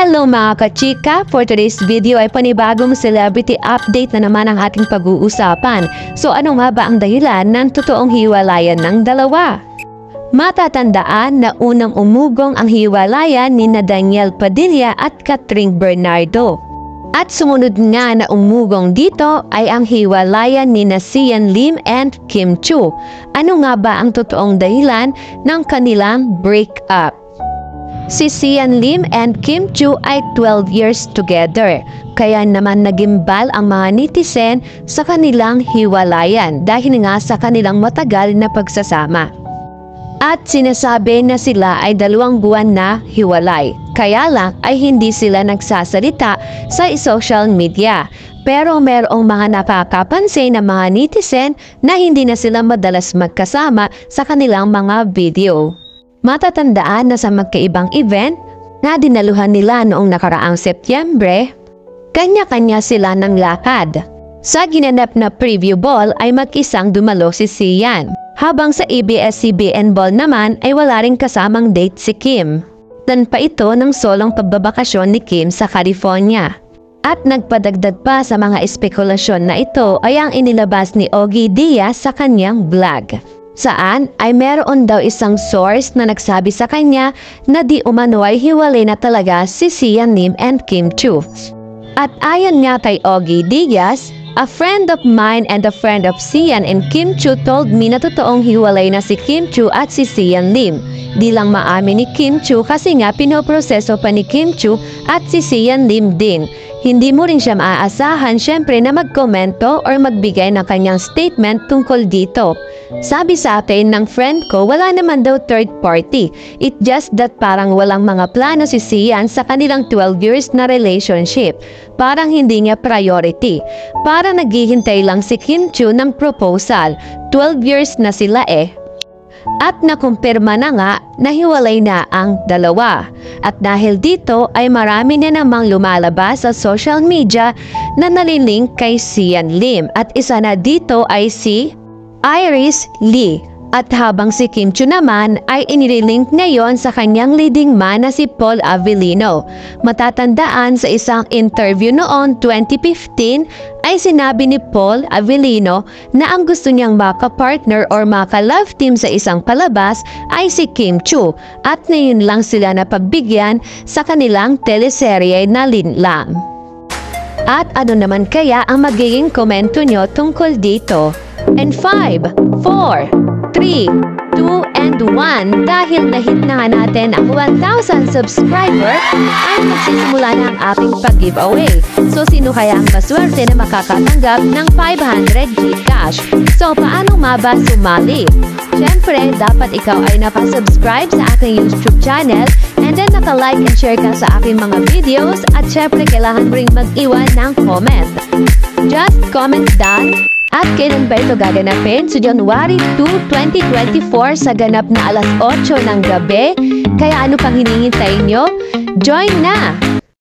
Hello mga kachika! For today's video ay panibagong celebrity update na naman ang ating pag-uusapan. So ano nga ba ang dahilan ng totoong hiwalayan ng dalawa? Matatandaan na unang umugong ang hiwalayan ni Daniel Padilla at Catherine Bernardo. At sumunod nga na umugong dito ay ang hiwalayan ni Sian Lim and Kim Chiu. Ano nga ba ang totoong dahilan ng kanilang breakup? Si Sian Lim and Kim Chiu ay 12 years together. Kaya naman nagimbal ang mga netizen sa kanilang hiwalayan dahil nga sa kanilang matagal na pagsasama. At sinasabi na sila ay 2 buwan na hiwalay. Kaya lang ay hindi sila nagsasalita sa social media. Pero merong mga nakakapansin na mga netizen na hindi na sila madalas magkasama sa kanilang mga video. Matatandaan na sa magkaibang event na dinaluhan nila noong nakaraang Setyembre, kanya-kanya sila ng lakad. Sa ginanap na preview ball ay mag-isang dumalo si Sian, habang sa ABS-CBN ball naman ay wala ring kasamang date si Kim. Dan pa ito ng solong pagbabakasyon ni Kim sa California. At nagpadagdag pa sa mga espekulasyon na ito ay ang inilabas ni Ogie Diaz sa kanyang vlog. Saan ay meron daw isang source na nagsabi sa kanya na di umano ay hiwalay na talaga si Sian Lim and Kim Chiu. At ayon nga kay Ogie Diaz, a friend of mine and a friend of Sian and Kim Chiu told me na totoong hiwalay na si Kim Chiu at si Sian Lim. Di lang maamin ni Kim Chiu kasi nga pinoproseso pa ni Kim Chiu at si Sian Lim din. Hindi mo rin siya maaasahan syempre na magkomento or magbigay ng kanyang statement tungkol dito. Sabi sa atin ng friend ko, wala naman daw third party. It just that parang walang mga plano si Sian sa kanilang 12 years na relationship. Parang hindi niya priority. Parang naghihintay lang si Kim Chiu ng proposal. 12 years na sila eh. At nakumpirma na nga na hiwalay na ang dalawa. At dahil dito ay marami na namang lumalabas sa social media na nalilink kay Sian Lim. At isa na dito ay si Iris Lee. At habang si Kim Chiu naman ay inililink ngayon sa kanyang leading man na si Paul Avellino. Matatandaan sa isang interview noong 2015 ay sinabi ni Paul Avellino na ang gusto niyang maka-partner or maka-love team sa isang palabas ay si Kim Chiu. At ngayon lang sila napagbigyan sa kanilang teleserye na Linlang. At ano naman kaya ang magiging komento nyo tungkol dito? And 5, 4, 3, 2, and 1. Dahil na-hit na nga natin ang 1,000 subscriber, ay magsisimula na ang ating pag-giveaway. So, sino kaya ang maswerte na makakatanggap ng 500 Gcash? So, paano nga ba sumali? Siyempre, dapat ikaw ay nakasubscribe sa aking YouTube channel and then naka-like and share ka sa aking mga videos at siyempre, kailangan mo ring mag-iwan ng comment. Just comment down. At kailan ba ito gaganapin? So January 2, 2024 sa ganap na alas 8 ng gabi. Kaya ano pang hinihintay nyo? Join na!